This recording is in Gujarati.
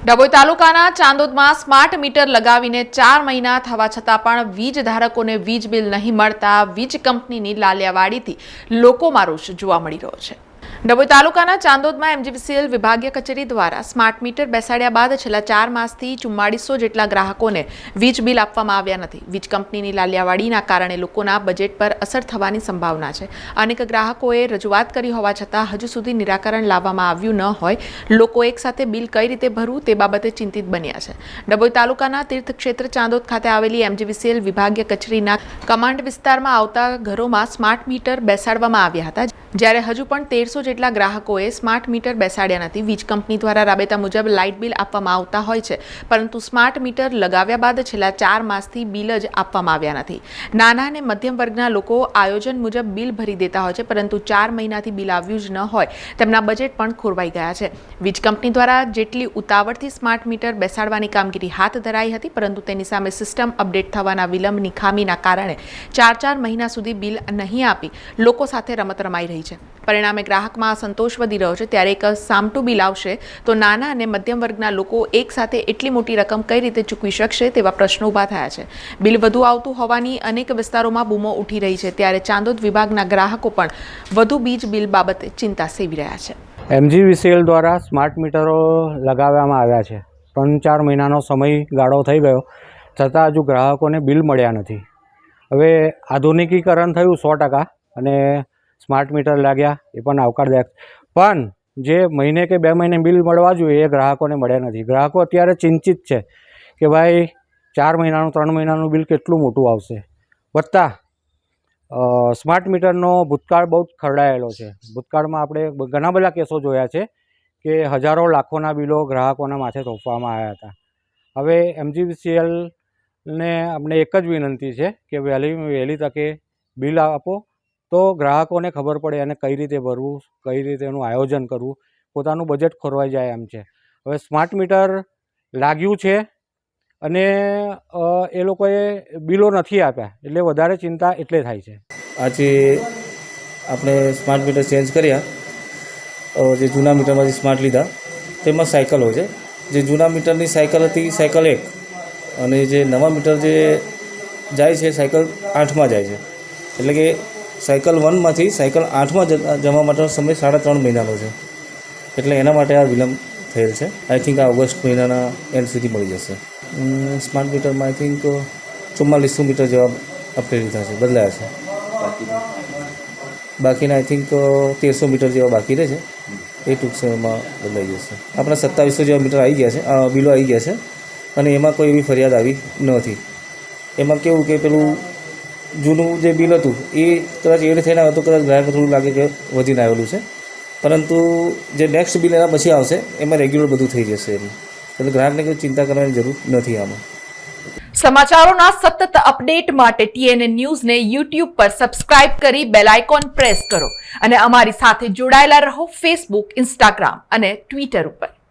ડભોઈ તાલુકાના ચાંદોદમાં સ્માર્ટ મીટર લગાવીને 4 મહિના થવા છતાં પણ વીજ ધારકોને વીજ બિલ નહીં મળતા વીજ કંપનીની લાલિયાવાડીથી લોકોમાં રોષ જોવા મળી રહ્યો છે। ડભોઈ તાલુકાના ચાંદોદમાં એમજીવીસીએલ વિભાગીય કચેરી દ્વારા સ્માર્ટ મીટર બેસાડ્યા બાદ છેલ્લા 4 માસથી 4400 જેટલા ગ્રાહકોને વીજ બિલ આપવામાં આવ્યા નથી। વીજ કંપનીની લાલિયાવાડીના કારણે લોકોના બજેટ પર અસર થવાની સંભાવના છે। અનેક ગ્રાહકોએ રજૂઆત કરી હોવા છતાં હજુ સુધી નિરાકરણ લાવવામાં આવ્યું ન હોય લોકો એકસાથે બિલ કઈ રીતે ભરવું તે બાબતે ચિંતિત બન્યા છે। ડભોઈ તાલુકાના તીર્થક્ષેત્ર ચાંદોદ ખાતે આવેલી એમજીવીસીએલ વિભાગીય કચેરીના કમાન્ડ વિસ્તારમાં આવતા ઘરોમાં સ્માર્ટ મીટર બેસાડવામાં આવ્યા હતા, જ્યારે હજુ પણ 1300 જેટલા ગ્રાહકોએ સ્માર્ટ મીટર બેસાડ્યા નથી। વીજ કંપની દ્વારા રાબેતા મુજબ લાઇટ બિલ આપવામાં આવતા હોય છે, પરંતુ સ્માર્ટ મીટર લગાવ્યા બાદ છેલ્લા 4 માસથી બિલ જ આપવામાં આવ્યા નથી। નાના અને મધ્યમ વર્ગના લોકો આયોજન મુજબ બિલ ભરી દેતા હોય છે, પરંતુ 4 મહિનાથી બિલ આવ્યું જ ન હોય તેમના બજેટ પણ ખોરવાઈ ગયા છે। વીજ કંપની દ્વારા જેટલી ઉતાવળથી સ્માર્ટ મીટર બેસાડવાની કામગીરી હાથ ધરાઈ હતી, પરંતુ તેની સામે સિસ્ટમ અપડેટ થવાના વિલંબની ખામીના કારણે 4 મહિના સુધી બિલ નહીં આપી લોકો સાથે રમત રમાઈ રહી છે। પરિણામે ગ્રાહકમાં અસંતોષ વધી રહ્યો છે। ત્યારે એક સામટું બિલ આવશે તો નાના અને મધ્યમ વર્ગના લોકો એક સાથે એટલી મોટી રકમ કઈ રીતે ચૂકવી શકશે તેવા પ્રશ્નો ઊભા થયા છે। બિલ વધુ આવતું હોવાની અનેક વિસ્તારોમાં બૂમો ઉઠી રહી છે, ત્યારે ચાંદોદ વિભાગના ગ્રાહકો પણ વધુ વીજ બિલ બાબતે ચિંતા સેવી રહ્યા છે। એમજીવીસીએલ દ્વારા સ્માર્ટ મીટરો લગાવવામાં આવ્યા છે, 3-4 મહિનાનો સમયગાળો થઈ ગયો છતાં હજુ ગ્રાહકોને બિલ મળ્યા નથી। હવે આધુનિકીકરણ થયું 100%, અને સ્માર્ટ મીટર લાગ્યા એ પણ આવકારદાયક, પણ જે મહિને કે 2 મહિને બિલ મળવા જોઈએ એ ગ્રાહકોને મળ્યા નથી। ગ્રાહકો અત્યારે ચિંતિત છે કે ભાઈ 4 મહિનાનું 3 મહિનાનું બિલ કેટલું મોટું આવશે। વત્તા સ્માર્ટ મીટરનો ભૂતકાળ બહુ જ ખરડાયેલો છે। ભૂતકાળમાં આપણે ઘણા બધા કેસો જોયા છે કે હજારો લાખોના બિલો ગ્રાહકોના માથે થોપવામાં આવ્યા હતા। હવે એમજીવીસીએલને અમને એક જ વિનંતી છે કે વહેલી તકે બિલ આપો તો ગ્રાહકોને ખબર પડે અને કઈ રીતે ભરવું, કઈ રીતે એનું આયોજન કરવું, પોતાનું બજેટ ખોરવાઈ જાય એમ છે। હવે સ્માર્ટ મીટર લાગ્યું છે અને એ લોકોએ બિલો નથી આપ્યા, એટલે વધારે ચિંતા એટલે થાય છે। આજે આપણે સ્માર્ટ મીટર ચેન્જ કર્યા, જે જૂના મીટરમાંથી સ્માર્ટ લીધા તેમાં સાયકલ હોય છે। જે જૂના મીટરની સાયકલ હતી સાયકલ 1, અને જે નવા મીટર જે જાય છે સાયકલ 8માં જાય છે, એટલે કે સાયકલ 1માંથી સાયકલ 8માં જવા માટેનો સમય 3.5 મહિનાનો છે। એટલે એના માટે આ વિલંબ થયેલ છે। આઈ થિંક આ ઓગસ્ટ મહિનાના એન્ડ સુધી મળી જશે। સ્માર્ટ મીટરમાં આઈ થિંક 4400 મીટર જેવા અપડેટ લીધા છે, બદલાયા છે। બાકીના આઈ થિંક 1300 મીટર જેવા બાકી રહે છે, એ ટૂંક સમયમાં બદલાઈ જશે। આપણા 2700 જેવા મીટર આવી ગયા છે, બિલો આવી ગયા છે, અને એમાં કોઈ એવી ફરિયાદ આવી નથી। એમાં કેવું કે પેલું જૂનું જે બિલ હતું એ કદાચ એડ થઈને આવે તો કદાચ ગ્રાહકને થોડું લાગે કે વધીને આવેલું છે, પરંતુ જે નેક્સ્ટ બિલ એના પછી આવશે એમાં રેગ્યુલર બધું થઈ જશે એમ, એટલે ગ્રાહકને કોઈ ચિંતા કરવાની જરૂર નથી આમાં। સમાચારોના સતત અપડેટ માટે TNN ન્યૂઝને YouTube પર સબસ્ક્રાઇબ કરી બેલ આઇકોન પ્રેસ કરો અને અમારી સાથે જોડાયેલા રહો Facebook, Instagram અને Twitter ઉપર।